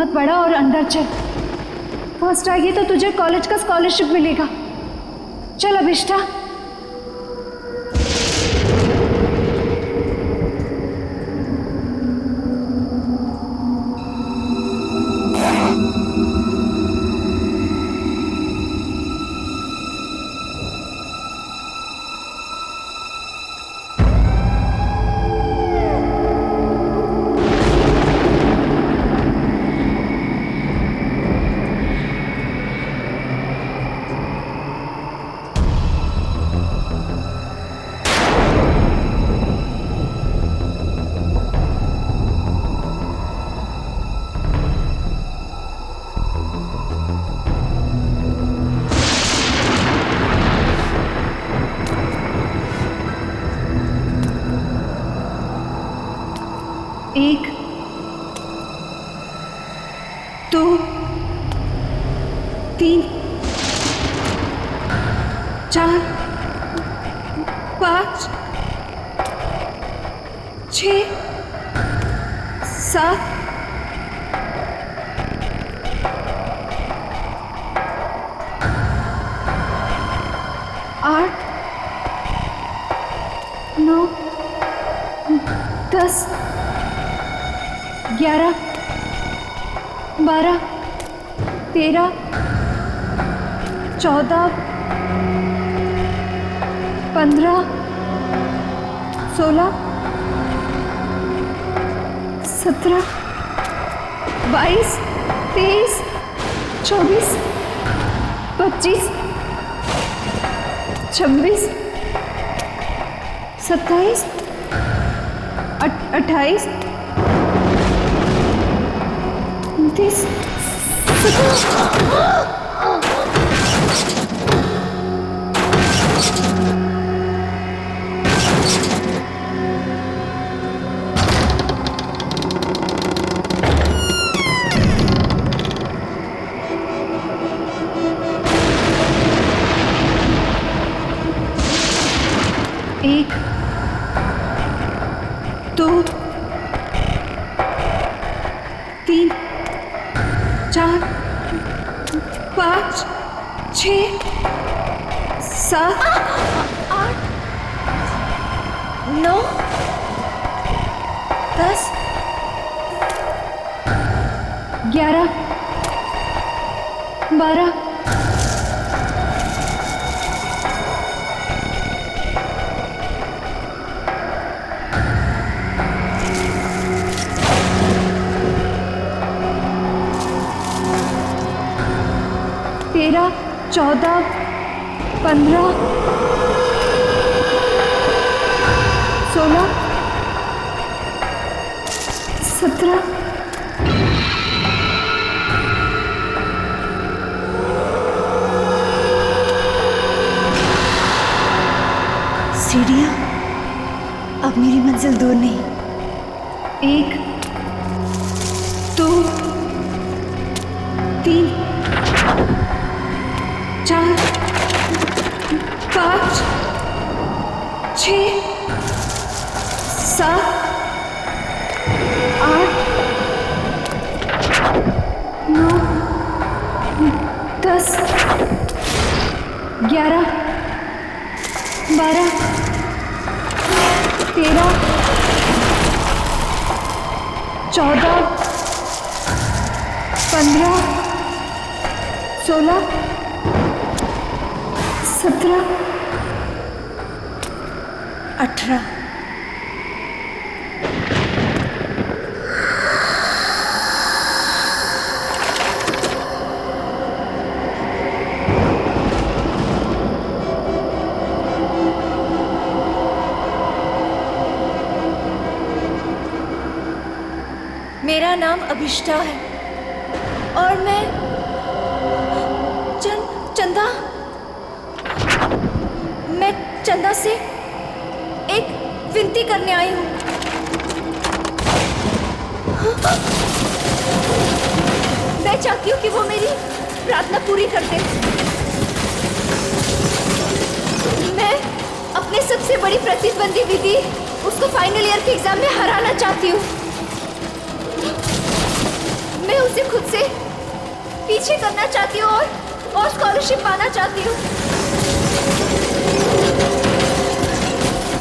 मत बढ़ा और अंदर चल। फर्स्ट आएगी तो तुझे कॉलेज का स्कॉलरशिप मिलेगा। चल अभिष्ठा। एक, दो, तीन, चार, पाँच, 6, 7, 8, 9, 10, 11, 12, 13, 14, 15, 16, 17, 22, 23, 24, 25, 26, 27, 28, 29, 1, 2, 3, 4, 5, 6, 7, 8, 9, 10, 11, 12, 13, 14, 15, 16, 17, सीढ़ियाँ। अब मेरी मंजिल दूर नहीं। 1, 2, 3, 4, 5, 6, 7, 8, 9, 10, 11, 12, 13, 14, 15, 16, 17, 18। मेरा नाम अभिष्ठा है और मैं चंदा से एक विनती करने आई हूँ। मैं चाहती हूँ कि वो मेरी प्रार्थना पूरी कर दे। मैं अपने सबसे बड़ी प्रतिद्वंदी विधि उसको फाइनल ईयर के एग्जाम में हराना चाहती हूँ। मैं उसे खुद से पीछे करना चाहती हूँ और स्कॉलरशिप पाना चाहती हूँ।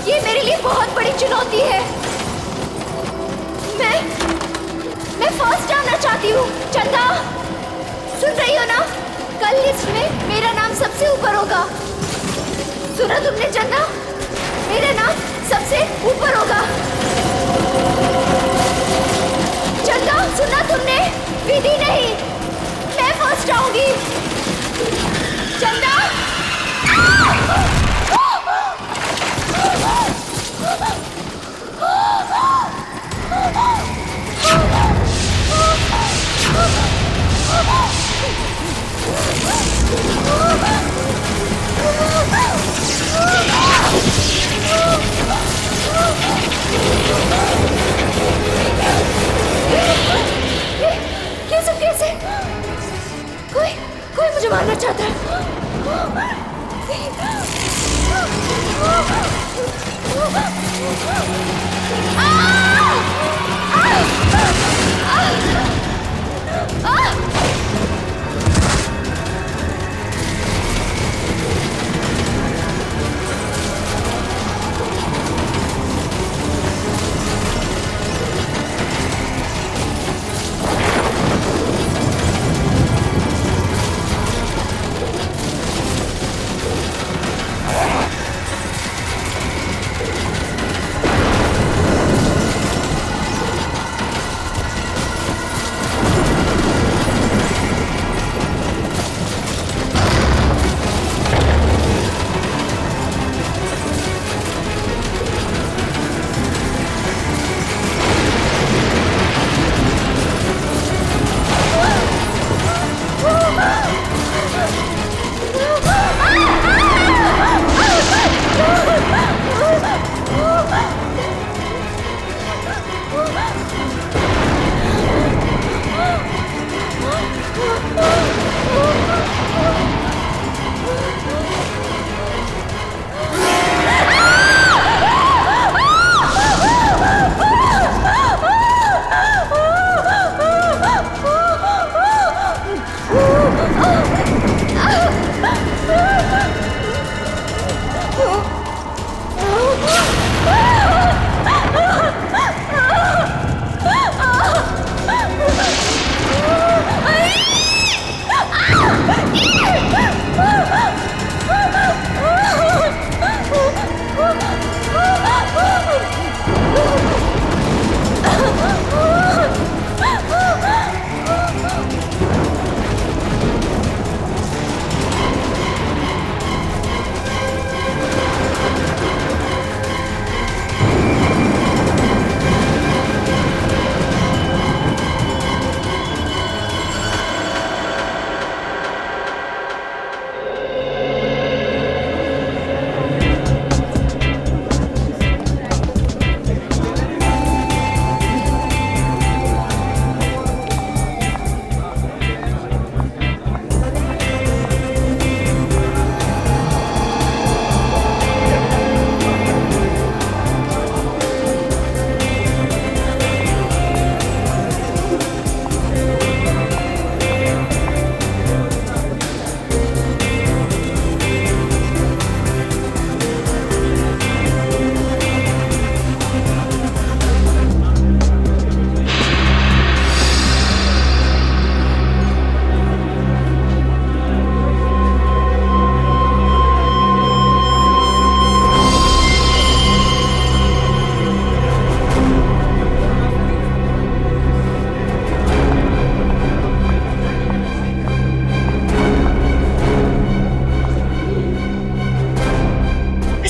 ये मेरे लिए बहुत बड़ी चुनौती है। मैं फर्स्ट आना चाहती हूँ। चंदा, सुन रही हो ना? कल लिस्ट में मेरा नाम सबसे ऊपर होगा। सुना तुमने चंदा? मेरा नाम सबसे ऊपर होगा। चंदा, सुना तुमने? विधि नहीं, मैं फर्स्ट आऊंगी। चंदा, ये सब कैसे? कोई मुझे मारना चाहता है।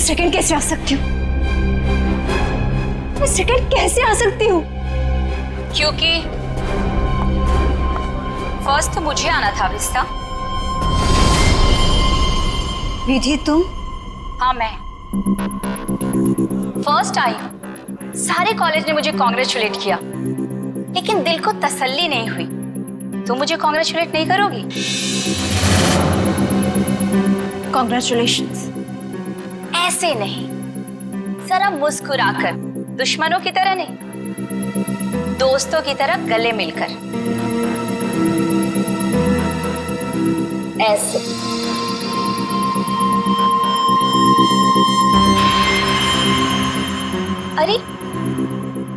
सेकंड कैसे आ सकती हूँ? मैं सेकंड कैसे आ सकती हूँ? क्योंकि फर्स्ट तो मुझे आना था विस्ता। विधि तुम? हाँ, मैं फर्स्ट आई हूँ। सारे कॉलेज ने मुझे कॉन्ग्रेचुलेट किया, लेकिन दिल को तसल्ली नहीं हुई। तुम मुझे कॉन्ग्रेचुलेट नहीं करोगी? कॉन्ग्रेचुलेशंस। ऐसे नहीं, जरा मुस्कुराकर, दुश्मनों की तरह नहीं, दोस्तों की तरह गले मिलकर। ऐसे। अरे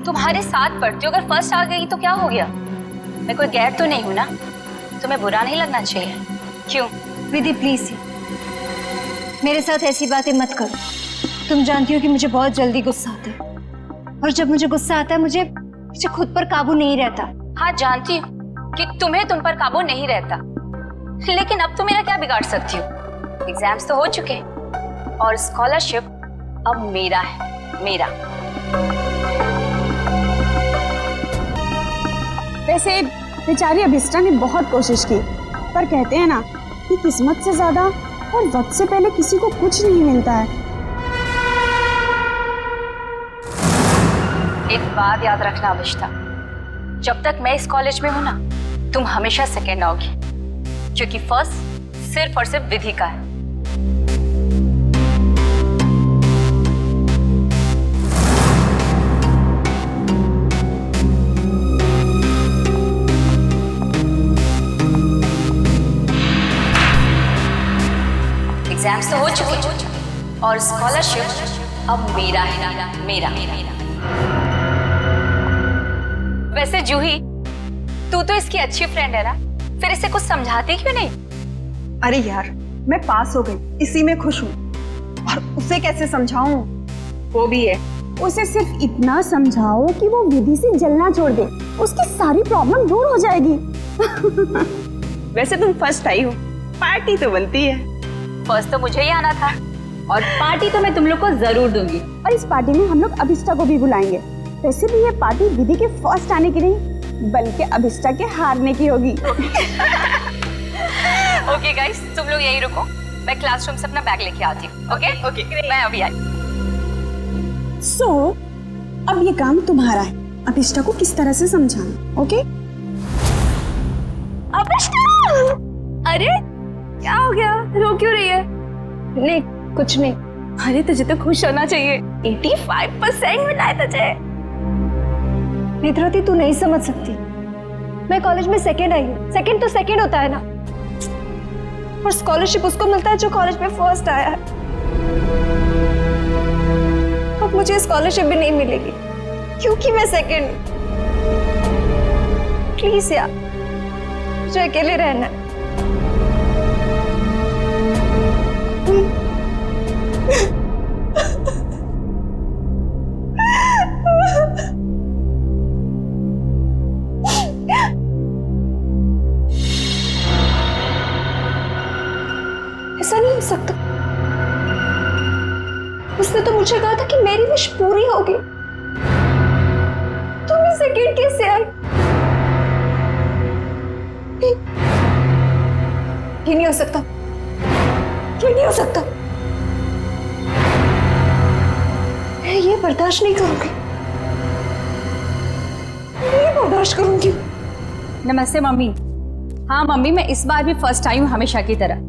तुम्हारे साथ पढ़ती हो, अगर फर्स्ट आ गई तो क्या हो गया? मैं कोई गैर तो नहीं हूं ना, तुम्हें बुरा नहीं लगना चाहिए। क्यों? विधि प्लीज मेरे साथ ऐसी बातें मत करो। तुम जानती हो कि मुझे बहुत जल्दी गुस्सा आता है, और जब मुझे गुस्सा आता है मुझे खुद पर काबू नहीं रहता। हाँ जानती हूँ कि तुम्हें तुम पर काबू नहीं रहता, लेकिन अब तुम मेरा क्या बिगाड़ सकती हो? एग्जाम्स तो हो चुके और स्कॉलरशिप अब मेरा है, मेरा। वैसे बेचारी अभिष्टा ने बहुत कोशिश की, पर कहते हैं ना कि किस्मत से ज्यादा और वक्त से पहले किसी को कुछ नहीं मिलता है। एक बात याद रखना अभिष्टा, जब तक मैं इस कॉलेज में हूं ना, तुम हमेशा सेकेंड आओगी, क्योंकि फर्स्ट सिर्फ और सिर्फ विधि का है। एग्जाम्स तो हो चुके और स्कॉलरशिप अब मेरा है, मेरा। वैसे जूही, तू तो इसकी अच्छी फ्रेंड है ना, फिर इसे कुछ समझाती क्यों नहीं? अरे यार, मैं पास हो गई, इसी में खुश हूँ, और उसे कैसे समझाऊं? वो भी है, उसे सिर्फ इतना समझाओ कि वो विधि से जलना छोड़ दे, उसकी सारी प्रॉब्लम दूर हो जाएगी। वैसे तुम फर्स्ट आई हो, पार्टी तो बनती है। फर्स्ट तो मुझे ही आना था, और पार्टी तो मैं तुम लोग को जरूर दूंगी। और इस पार्टी में हम लोग अभिष्टा को भी बुलाएंगे। वैसे भी ये पार्टी विधि के फर्स्ट आने की नहीं, बल्कि अभिष्टा के हारने की होगी। ओके गाइस, तुम लोग यहीं रुको, मैं क्लासरूम से अपना बैग लेके आती हूँ। ओके, मैं अभी आई। सो अब ये काम तुम्हारा है, अभिष्टा को किस तरह से समझाना। ओके? अभिष्टा! अरे क्या हो गया, रो क्यों रही है? नहीं कुछ नहीं। अरे तुझे तो खुश होना चाहिए, 85% मिला है तुझे। नेत्रवती, तू नहीं समझ सकती, मैं कॉलेज में सेकंड आई हूँ। सेकंड तो सेकंड होता है ना, और स्कॉलरशिप उसको मिलता है जो कॉलेज में फर्स्ट आया है। अब मुझे स्कॉलरशिप भी नहीं मिलेगी क्योंकि मैं सेकंड हूँ। प्लीज यार, मुझे अकेले रहना है। ऐसा नहीं हो सकता। उसने तो मुझे कहा था कि मेरी विश पूरी होगी। तुम ही सेकंड कैसे आई? ये नहीं हो सकता, ये नहीं हो सकता। मैं ये बर्दाश्त नहीं करूंगी, नहीं बर्दाश्त करूंगी। नमस्ते मम्मी। हाँ मम्मी, मैं इस बार भी फर्स्ट आई हूँ हमेशा की तरह,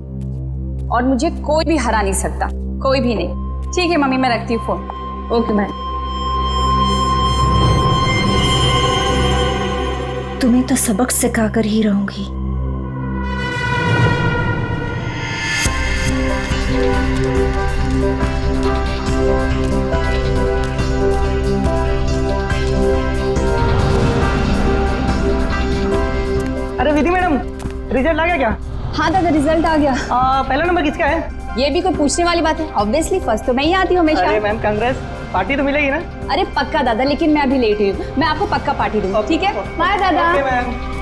और मुझे कोई भी हरा नहीं सकता, कोई भी नहीं। ठीक है मम्मी, मैं रखती हूँ फोन। Okay bye. तुम्हें तो सबक सिखाकर ही रहूंगी। अरे विधि मैडम, रिजल्ट आ गया क्या? हाँ दादा, रिजल्ट आ गया। पहला नंबर किसका है? ये भी कोई पूछने वाली बात है? ऑब्वियसली फर्स्ट तो मैं ही आती हूँ हमेशा। अरे मैम कांग्रेस, पार्टी तो मिलेगी ना? अरे पक्का दादा, लेकिन मैं अभी लेट हुई हूँ, मैं आपको पक्का पार्टी दूंगी। ठीक है, बाय दादा। Okay ma'am.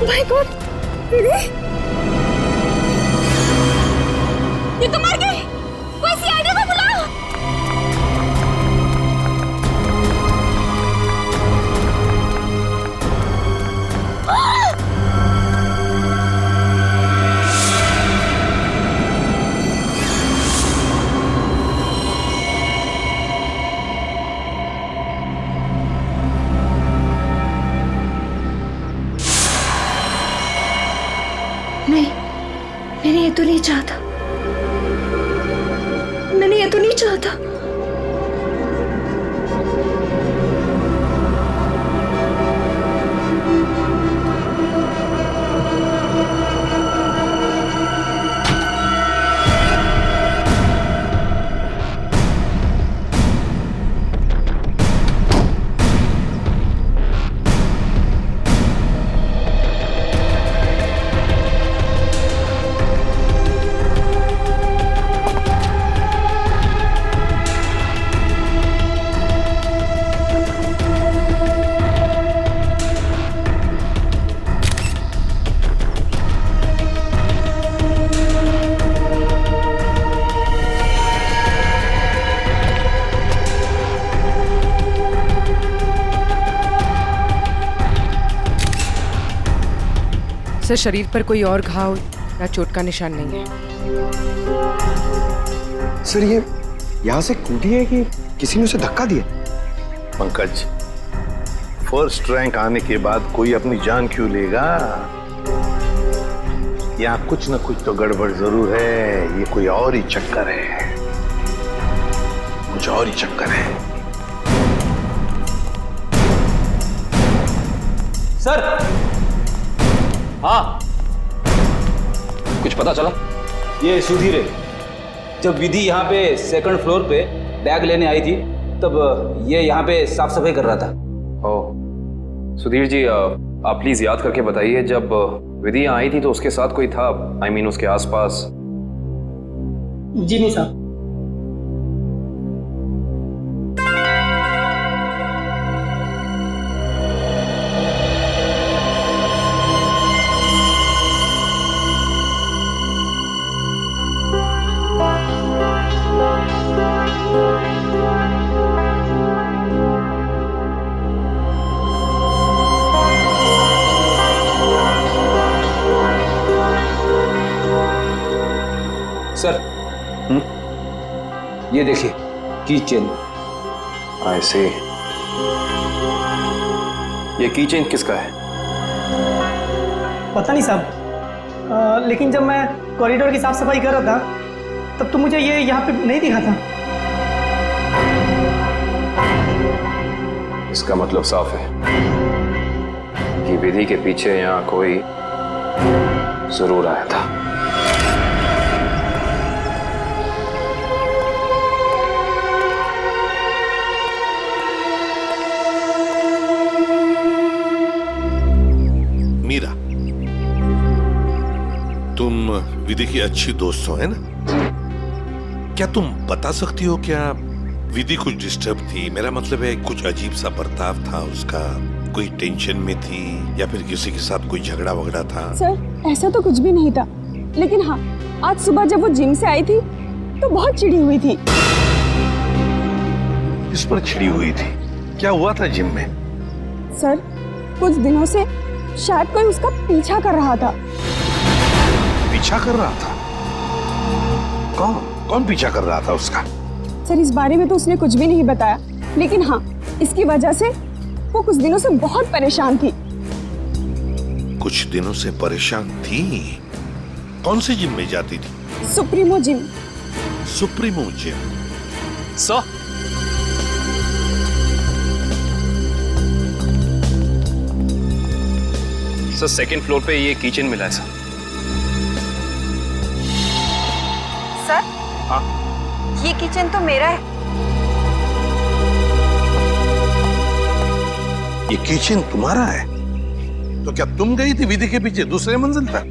माय गॉड, विधि, ये तो मर गई। कोई सीआईडी को बुलाओ। मैंने ये तो नहीं चाहता, मैंने ये तो नहीं चाहता। सर, शरीर पर कोई और घाव या चोट का निशान नहीं है। सर, ये यहाँ से कूदी है कि किसी ने उसे धक्का दिया? पंकज, फर्स्ट रैंक आने के बाद कोई अपनी जान क्यों लेगा? यहाँ कुछ न कुछ तो गड़बड़ जरूर है। ये कोई और ही चक्कर है, कुछ और ही चक्कर है। सर, हाँ, कुछ पता चला? ये सुधीर है। जब विधि यहाँ पे सेकंड फ्लोर पे बैग लेने आई थी तब ये यहाँ पे साफ सफाई कर रहा था। ओह, सुधीर जी, आप प्लीज याद करके बताइए, जब विधि यहाँ आई थी तो उसके साथ कोई था? I mean, उसके आसपास? जी नहीं साहब। सर, ये देखिए, की चेन। I see। ये की चेन किसका है? पता नहीं साहब, लेकिन जब मैं कॉरिडोर की साफ सफाई कर रहा था तब तो मुझे ये यहाँ पे नहीं दिखा था। इसका मतलब साफ है कि विधि के पीछे यहाँ कोई जरूर आया था। मीरा, तुम विधि की अच्छी दोस्त हो, है ना? क्या तुम बता सकती हो क्या विधि कुछ डिस्टर्ब थी? मेरा मतलब है, कुछ अजीब सा बर्ताव था उसका, कोई टेंशन में थी या फिर किसी के साथ कोई झगड़ा वगड़ा था? सर, ऐसा तो कुछ भी नहीं था, लेकिन हाँ, आज सुबह जब वो जिम से आई थी तो बहुत चिढ़ी हुई थी। इस पर चिढ़ी हुई थी? क्या हुआ था जिम में? सर, कुछ दिनों से शायद कोई उसका पीछा कर रहा था। पीछा कर रहा था? कौन कौन पीछा कर रहा था उसका? सर, इस बारे में तो उसने कुछ भी नहीं बताया, लेकिन हाँ, इसकी वजह से वो कुछ दिनों से बहुत परेशान थी। कुछ दिनों से परेशान थी? कौन से जिम में जाती थी? Supremo gym. Supremo gym? Sir, second floor पे ये किचन मिला है सर। सर, हाँ, ये किचन तो मेरा है। ये किचन तुम्हारा है? तो क्या तुम गई थी विधि के पीछे दूसरे मंजिल पर?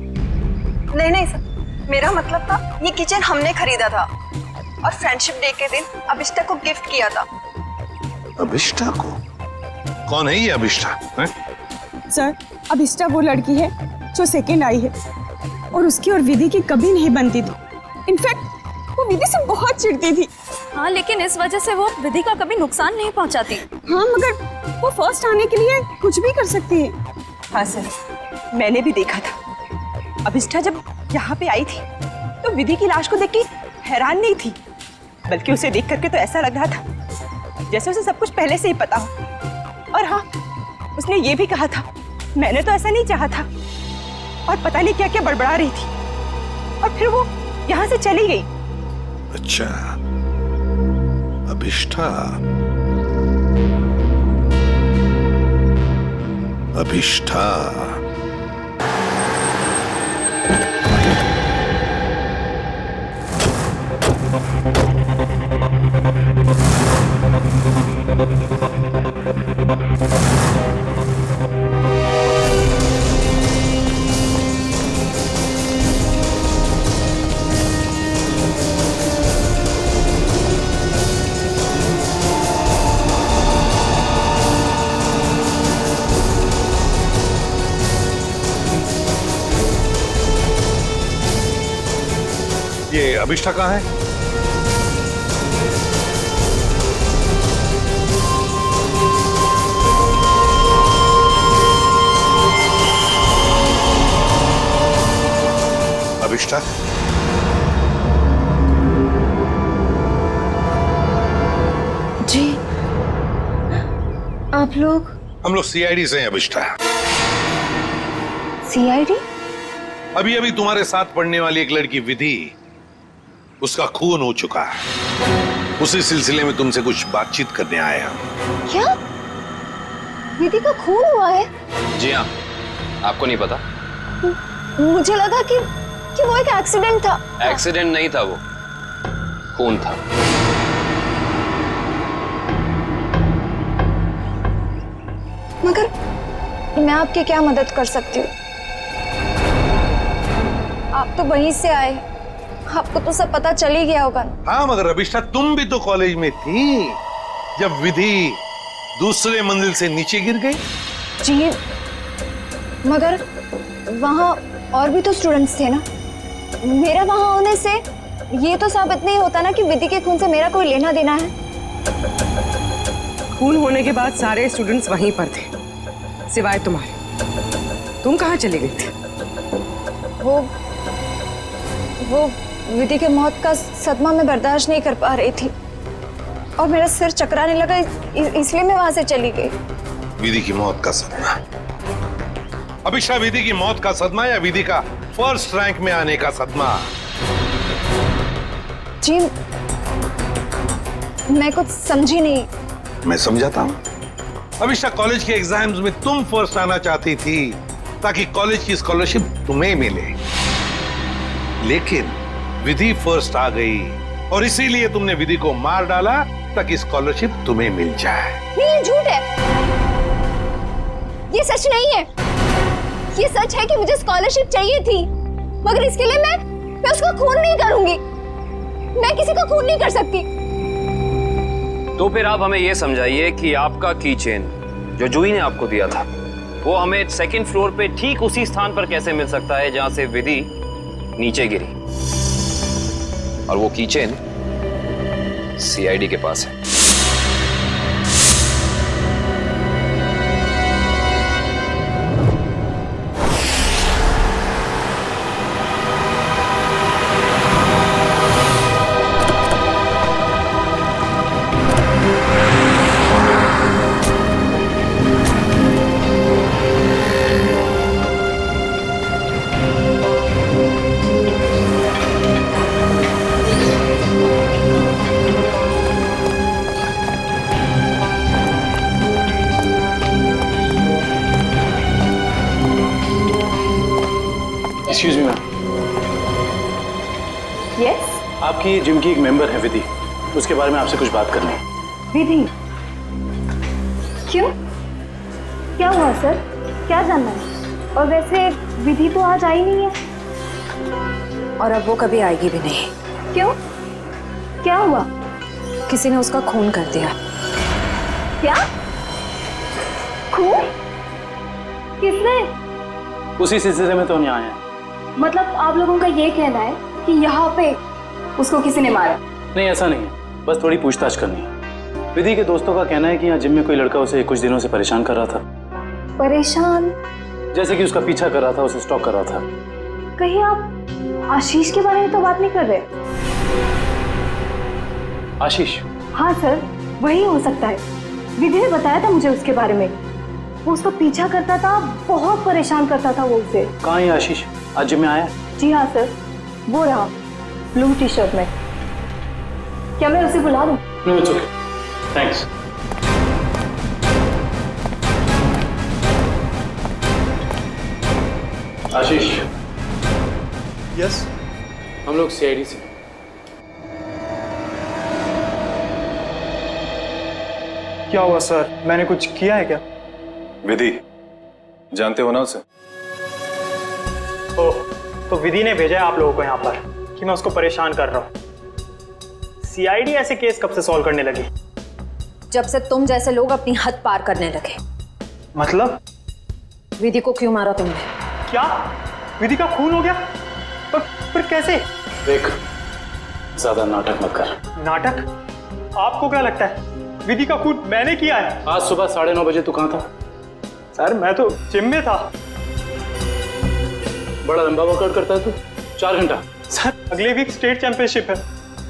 नहीं सर, मेरा मतलब था ये किचन हमने खरीदा था और फ्रेंडशिप डे के दिन अभिष्टा को गिफ्ट किया था। अभिष्टा को? कौन है ये अभिष्टा? सर, अभिष्टा वो लड़की है जो सेकंड आई है और उसकी और विधि की कभी नहीं बनती थी। इनफैक्ट वो विधि से बहुत चिढ़ती थी। हाँ, लेकिन इस वजह से वो विधि का कभी नुकसान नहीं पहुंचाती। हाँ, मगर वो फर्स्ट आने के लिए कुछ भी कर सकती है। हाँ सर, मैंने भी देखा था। अभिष्टा जब यहाँ पे आई थी तो विधि की लाश को देख के हैरान नहीं थी, बल्कि उसे देख करके तो ऐसा लग रहा था जैसे उसे सब कुछ पहले से ही पता हो। और हाँ, उसने ये भी कहा था, मैंने तो ऐसा नहीं चाहा था, और पता नहीं क्या क्या बड़बड़ा रही थी। और फिर वो यहाँ से चली गई। अच्छा, अभिष्ठा। अभिष्ठा। ये अभिष्ठा कहाँ है? अभिष्ठा? जी, आप लोग? हम लोग सीआईडी से हैं अभिष्ठा। सीआईडी? अभी अभी तुम्हारे साथ पढ़ने वाली एक लड़की विधि, उसका खून हो चुका है। उसी सिलसिले में तुमसे कुछ बातचीत करने आए हम। क्या? विधि का खून हुआ है? जी हाँ, आपको नहीं पता? मुझे लगा कि वो एक एक्सीडेंट था। एक्सीडेंट नहीं था, वो खून था। मगर मैं आपकी क्या मदद कर सकती हूँ? आप तो वहीं से आए, आपको तो सब पता चल ही गया होगा। हाँ, मगर अभिष्ठा तुम भी तो कॉलेज में थी जब विधि दूसरे मंजिल से नीचे गिर गई। जी, मगर वहाँ और भी तो स्टूडेंट्स थे ना। मेरा वहाँ होने से ये तो साबित नहीं होता ना कि विधि के खून से मेरा कोई लेना देना है। खून होने के बाद सारे स्टूडेंट्स वहीं पर थे, सिवाय तुम्हारे। तुम कहाँ चले गए थे? वो विधि के मौत का सदमा मैं बर्दाश्त नहीं कर पा रही थी और मेरा सिर चकराने लगा, इसलिए मैं वहां से चली गई। विधि की मौत का सदमा? अभिष्ठा, विधि की मौत का सदमा या विधि का फर्स्ट रैंक में आने का सदमा? जी, मैं कुछ समझी नहीं। मैं समझाता हूँ। अभिष्ठा, कॉलेज के एग्जाम्स में तुम फर्स्ट आना चाहती थी ताकि कॉलेज की स्कॉलरशिप तुम्हें मिले, लेकिन विधि फर्स्ट आ गई और इसीलिए तुमने विधि को मार डाला ताकि स्कॉलरशिप तुम्हें मिल जाए। नहीं, ये झूठ है, ये सच नहीं है। ये सच है कि मुझे स्कॉलरशिप चाहिए थी, मगर इसके लिए मैं उसका खून नहीं करूंगी। मैं किसी का खून नहीं कर सकती। तो फिर आप हमें यह समझाइए कि आपका की चेन जो जूही ने आपको दिया था, वो हमें सेकंड फ्लोर पे ठीक उसी स्थान पर कैसे मिल सकता है जहां से विधि नीचे गिरी, और वो की चेन सीआईडी के पास है। Excuse me ma'am. यस, आपकी जिम की एक मेंबर है विधि, उसके बारे में आपसे कुछ बात करनी है। विधि? क्यों? क्या हुआ सर? क्या जानना है? और वैसे विधि तो आज आई नहीं है। और अब वो कभी आएगी भी नहीं। क्यों? क्या हुआ? किसी ने उसका खून कर दिया। क्या? खून? किसने? उसी सिलसिले में तो हम यहाँ आए हैं। मतलब आप लोगों का ये कहना है कि यहाँ पे उसको किसी ने मारा? नहीं, ऐसा नहीं है, बस थोड़ी पूछताछ करनी है। विधि के दोस्तों का कहना है कि यहाँ जिम में कोई लड़का उसे कुछ दिनों से परेशान कर रहा था। परेशान? जैसे कि उसका पीछा कर रहा था, उसे स्टॉक कर रहा था। कहीं आप आशीष के बारे में तो बात नहीं कर रहे? आशीष? हाँ सर, वही हो सकता है। विधि ने बताया था मुझे उसके बारे में। वो उसका पीछा करता था, बहुत परेशान करता था वो उसे। कहाँ है आशीष? आज जिम में आया? जी हाँ सर, वो रहा ब्लू टी शर्ट में। क्या मैं उसे बुला दूं? No it's okay, thanks. Ashish. Yes. हम लोग सीआईडी से। क्या हुआ सर, मैंने कुछ किया है क्या? विधि, जानते हो ना उसे? ओह, तो विधि ने भेजा है आप लोगों को यहाँ पर कि मैं उसको परेशान कर रहा हूँ। सीआईडी ऐसे केस कब से सॉल्व करने लगी? जब से तुम जैसे लोग अपनी हद पार करने लगे। मतलब? विधि को क्यों मारा तुमने? क्या विधि का खून हो गया? पर कैसे? देख, ज्यादा नाटक मत कर। नाटक? आपको क्या लगता है विधि का खून मैंने किया है? आज सुबह 9:30 बजे तू कहाँ था? सर मैं तो जिम में था। बड़ा लंबा वर्कआउट करता है तू, 4 घंटा। सर अगले वीक स्टेट चैंपियनशिप है,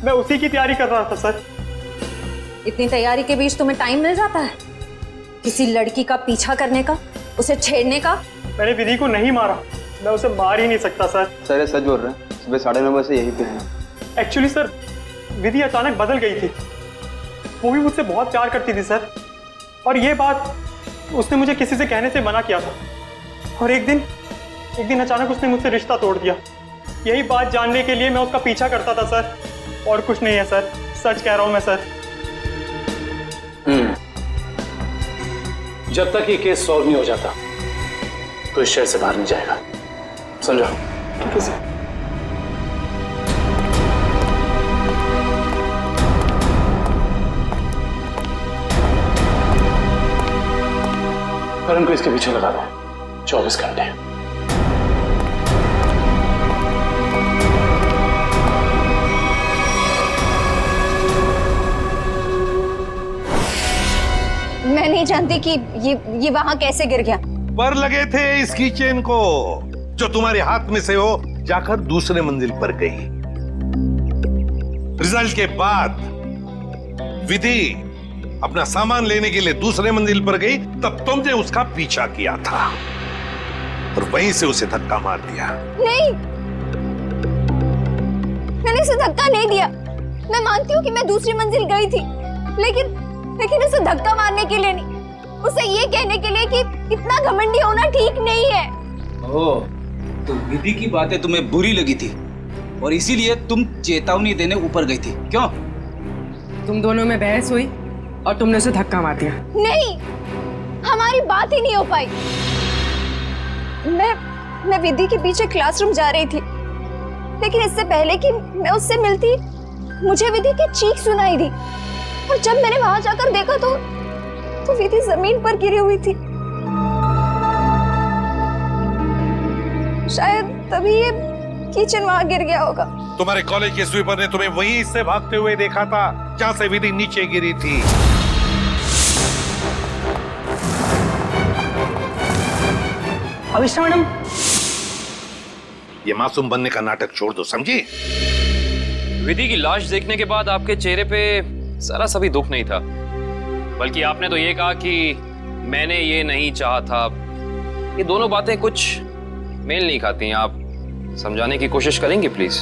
मैं उसी की तैयारी कर रहा था सर। इतनी तैयारी के बीच तुम्हें टाइम मिल जाता है किसी लड़की का पीछा करने का, उसे छेड़ने का? मैंने विधि को नहीं मारा, मैं उसे मार ही नहीं सकता सर। सर ये सच बोल रहे हैं, सुबह 9:30 बजे यहीं पे हैं। एक्चुअली सर विधि अचानक बदल गई थी, वो भी मुझसे बहुत प्यार करती थी सर, और ये बात उसने मुझे किसी से कहने से मना किया था, और एक दिन अचानक उसने मुझसे रिश्ता तोड़ दिया। यही बात जानने के लिए मैं उसका पीछा करता था सर, और कुछ नहीं है सर, सच कह रहा हूँ मैं सर। जब तक ये केस सॉल्व नहीं हो जाता तो इस शहर से बाहर नहीं जाएगा, समझो? ठीक है सर। करण को इसके पीछे लगा दो 24 घंटे। मैं नहीं जानती कि ये वहां कैसे गिर गया। पर लगे थे इसकी चेन को, जो तुम्हारे हाथ में से हो जाकर दूसरे मंजिल पर गई। रिजल्ट के बाद विधि अपना सामान लेने के लिए दूसरे मंजिल पर गई, तब तुमने उसका पीछा किया था और वहीं से उसे धक्का मार दिया। नहीं, मैंने उसे धक्का नहीं दिया। मैं मानती हूँ कि मैं दूसरी मंजिल गई थी, लेकिन उसे धक्का मारने के लिए नहीं, उसे ये कहने के लिए कि इतना घमंडी होना ठीक नहीं है। ओह, तो विधि की बातें तुम्हें बुरी लगी थी और इसीलिए तुम चेतावनी देने ऊपर गई थी, क्यों? तुम दोनों में बहस हुई और तुमने उसे धक्का मार दिया। नहीं, हमारी बात ही नहीं हो पाई। मैं विधि के पीछे क्लासरूम जा रही थी, लेकिन इससे पहले कि मैं उससे मिलती मुझे विधि की चीख सुनाई दी, और जब मैंने वहां जाकर देखा तो विधि जमीन पर गिरी हुई थी। शायद तभी ये किचन वहां गिर गया होगा। तुम्हारे कॉलेज के स्वीपर ने तुम्हें वहीं से भागते हुए देखा था जहां से विधि नीचे गिरी थी। अविष्टा मैडम, ये मासूम बनने का नाटक छोड़ दो, समझी? विधि की लाश देखने के बाद आपके चेहरे पे जरा सा भी दुख नहीं था, बल्कि आपने तो ये कहा कि मैंने ये नहीं चाहा था। ये दोनों बातें कुछ मेल नहीं खाती हैं। आप समझाने की कोशिश करेंगे प्लीज?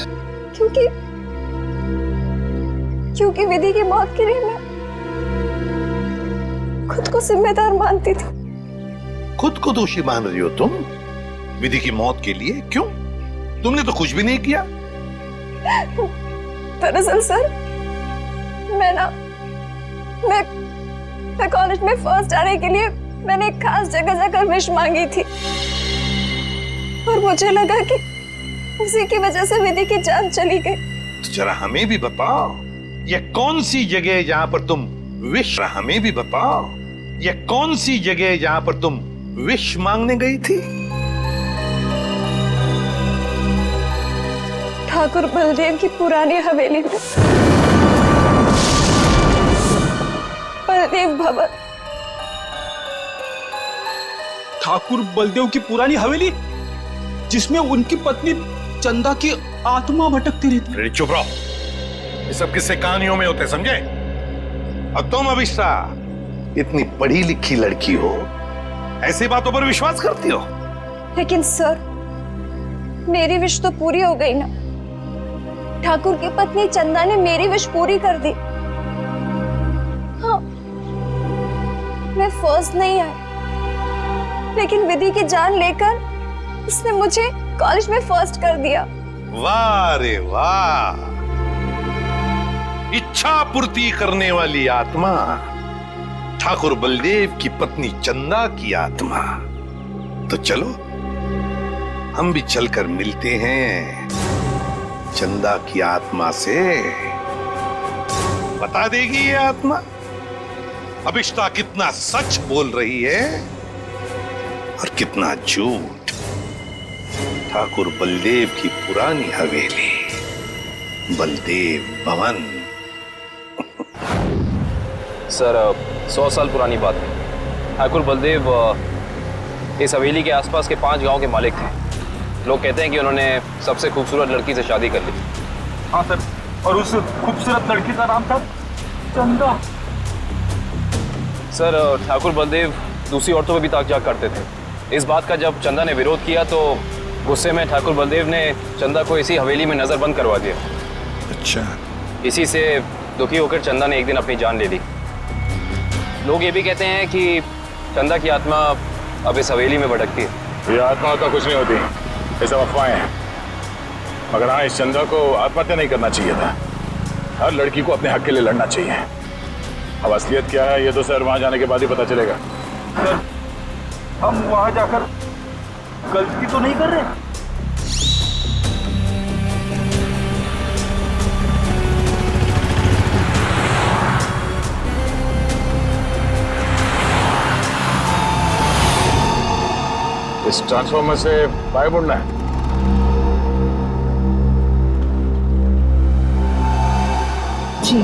क्योंकि विधि की मौत के लिए मैं खुद को जिम्मेदार मानती थी। खुद को दोषी मान रही हो तुम विधि की मौत के लिए? क्यों? तुमने तो कुछ भी नहीं किया। दरअसल सर, मैं कॉलेज में फर्स्ट आने के लिए मैंने एक खास जगह जाकर विश मांगी थी, और मुझे लगा कि उसी की वजह से विधि की जान चली गई। तो जरा हमें भी बताओ, ये कौन सी जगह है जहां पर तुम विश हमें भी बताओ, ये कौन सी जगह है जहां पर तुम विश मांगने गई थी? ठाकुर बलदेव की पुरानी हवेली में, बलदेव भवन। ठाकुर बलदेव की पुरानी हवेली, जिसमें उनकी पत्नी चंदा की आत्मा भटकती रहती। अरे चुप रहो, ये सब किस्से कहानियों में होते, समझे? और तुम अविष्टा इतनी पढ़ी लिखी लड़की हो, ऐसी बातों पर विश्वास करती हो? लेकिन सर, मेरी विश तो पूरी हो गई ना। ठाकुर की पत्नी चंदा ने मेरी विश पूरी कर दी। हाँ, मैं फर्स्ट नहीं आई, लेकिन विधि की जान लेकर उसने मुझे कॉलेज में फर्स्ट कर दिया। वाह रे वाह, इच्छा पूर्ति करने वाली आत्मा, ठाकुर बलदेव की पत्नी चंदा की आत्मा। तो चलो हम भी चलकर मिलते हैं चंदा की आत्मा से। बता देगी ये आत्मा अभिष्टा कितना सच बोल रही है और कितना झूठ। ठाकुर बलदेव की पुरानी हवेली, बलदेव भवन। सर 100 साल पुरानी बात है। ठाकुर बलदेव इस हवेली के आसपास के 5 गांव के मालिक थे। लोग कहते हैं कि उन्होंने सबसे खूबसूरत लड़की से शादी कर ली। हाँ सर, और उस खूबसूरत लड़की का नाम था चंदा। सर ठाकुर बलदेव दूसरी औरतों पे भी ताक झाक करते थे। इस बात का जब चंदा ने विरोध किया तो गुस्से में ठाकुर बलदेव ने चंदा को इसी हवेली में नजरबंद करवा दिया। अच्छा। इसी से दुखी होकर चंदा ने एक दिन अपनी जान ले ली। लोग ये भी कहते हैं कि चंदा की आत्मा अब इस हवेली में भटकती है। ये आत्मा का कुछ नहीं होती, ये सब अफवाहें हैं। मगर हाँ, इस चंदा को आत्महत्या नहीं करना चाहिए था। हर लड़की को अपने हक के लिए लड़ना चाहिए। अब असलियत क्या है ये तो सर वहां जाने के बाद ही पता चलेगा। सर, हम वहां जाकर गलती तो नहीं कर रहे? इस ट्रांसफॉर्मर से बाहर मुड़ना है। जी।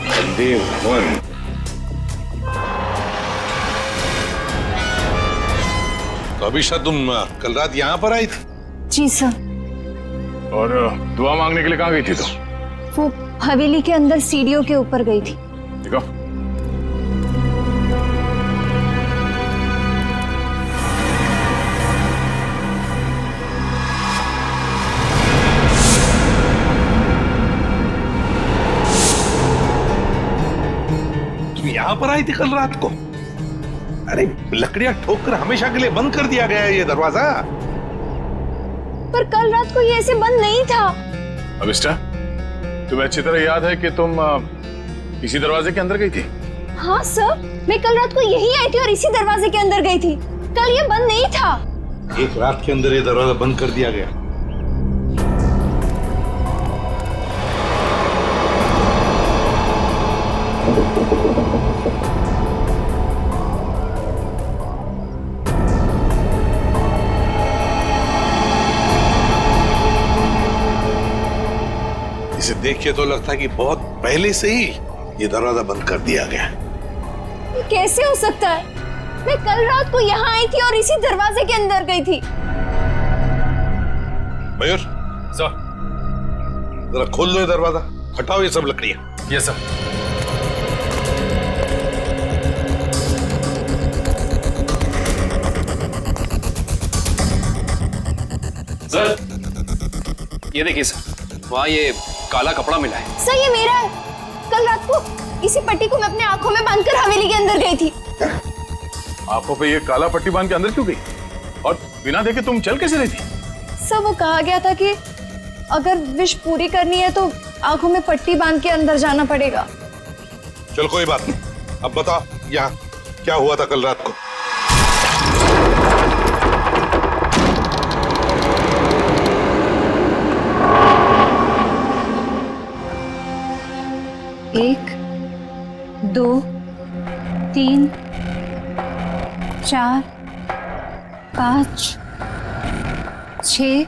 बलदेव भवन। तो अभिषा तुम कल रात यहाँ पर आई थी? जी सर। और दुआ मांगने के लिए कहाँ गई थी तुम? वो हवेली के अंदर सीढ़ियों के ऊपर गई थी। देखो, तुम यहाँ पर आई थी कल रात को? अरे लकड़ियां ठोककर हमेशा के लिए बंद कर दिया गया है ये दरवाजा। पर कल रात को ये ऐसे बंद नहीं था। अभिष्टा, तुम्हें अच्छी तरह याद है कि तुम इसी दरवाजे के अंदर गई थी? हाँ सर, मैं कल रात को यही आई थी और इसी दरवाजे के अंदर गई थी। कल ये बंद नहीं था। एक रात के अंदर ये दरवाजा बंद कर दिया गया। इसे देख के तो लगता है कि बहुत पहले से ही ये दरवाजा बंद कर दिया गया। ये कैसे हो सकता है? मैं कल रात को यहाँ आई थी और इसी दरवाजे के अंदर गई थी। मयूर सर, जरा खोल लो ये दरवाजा, हटाओ ये सब लकड़ियां। Yes sir. सर ये देखिए सर, वहाँ ये काला कपड़ा मिला है। सर ये मेरा है। कल रात को इसी पट्टी को मैं अपने आंखों में बांधकर हवेली के अंदर गई थी। आंखों पे ये काला पट्टी बांध के अंदर क्यों गई? और बिना देखे तुम चल कैसे रही थी? सर वो कहा गया था कि अगर विश पूरी करनी है तो आंखों में पट्टी बांध के अंदर जाना पड़ेगा। चल कोई बात नहीं, अब बता यहाँ क्या हुआ था कल रात को? एक, दो, तीन, चार, 5, 6,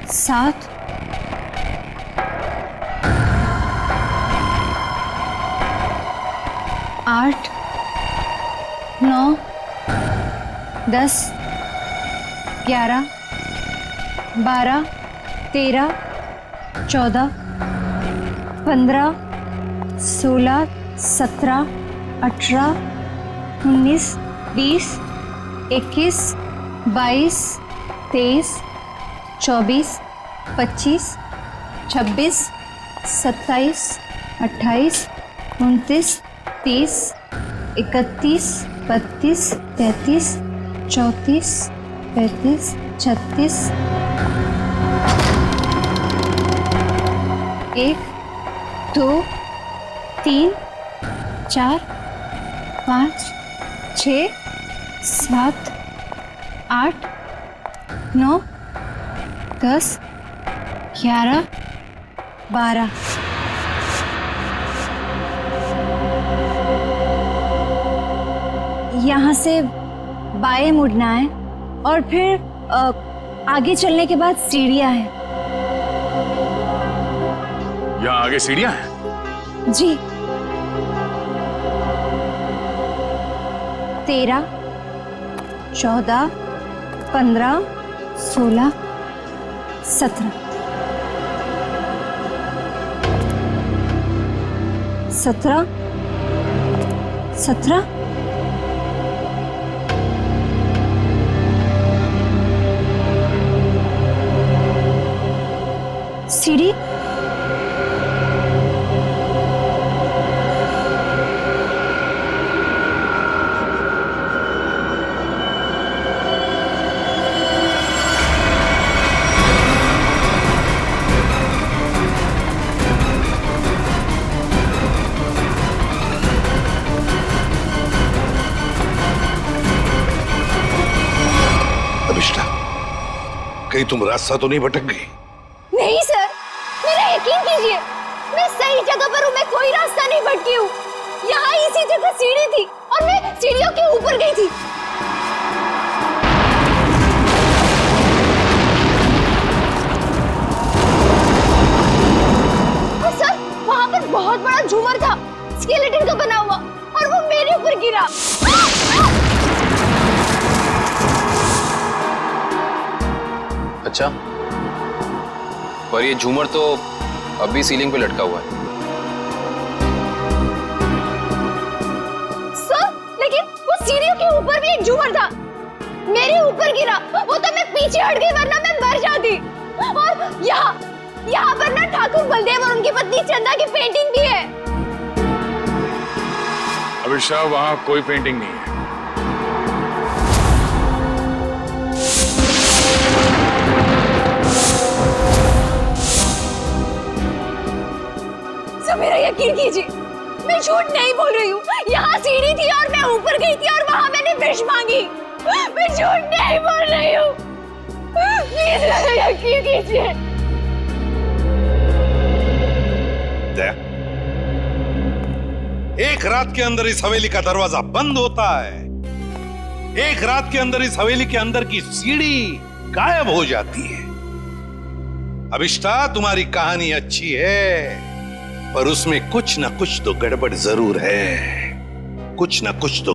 7, 8, 9, 10, 11, 12, 13, 14, 15, 16, 17, 18, 19, 20, 21, 22, 23, 24, 25, 26, 27, 28, 29, 30, 31, 32, 33, 34, 35, 36, 1, 2, 3, 4, 5, 6, 7, 8, 9, 10, 11, 12। यहाँ से बाएं मुड़ना है और फिर आगे चलने के बाद सीढ़ियाँ हैं। यहाँ आगे सीढ़ियाँ हैं? जी। 13, 14, 15, 16, 17, 17, 17, सीढ़ी। अभिष्टा, कहीं तुम रास्ता तो नहीं भटक गई? नहीं सर, मेरा यकीन कीजिए, मैं सही जगह पर हूँ। मैं कोई रास्ता नहीं भटकी हूँ। यहाँ इसी जगह सीढ़ी थी और मैं सीढ़ियों के ऊपर गई थी। और सर, वहाँ पर बहुत बड़ा झूमर था, स्केलेटन का बना हुआ, और वो मेरे ऊपर गिरा। अच्छा, पर ये झूमर तो अभी सीलिंग पे लटका हुआ है। सर, लेकिन वो सीढ़ियों के ऊपर भी एक झूमर था, मेरे ऊपर गिरा। वो तो मैं पीछे हट गई, वरना मैं मर जाती। और यहाँ पर ना ठाकुर बलदेव और उनकी पत्नी चंदा की पेंटिंग भी है। अभिषा, वहाँ कोई पेंटिंग नहीं है। मेरा यकीन कीजिए, मैं झूठ नहीं बोल रही हूँ। यहाँ सीढ़ी थी और मैं ऊपर गई थी और वहाँ मैंने विश मांगी। मैं झूठ नहीं बोल रही हूँ। प्लीज मेरा यकीन कीजिए। एक रात के अंदर इस हवेली का दरवाजा बंद होता है, एक रात के अंदर इस हवेली के अंदर की सीढ़ी गायब हो जाती है। अभिष्टा, तुम्हारी कहानी अच्छी है, पर उसमें कुछ ना कुछ तो गड़बड़ जरूर है। कुछ ना कुछ तो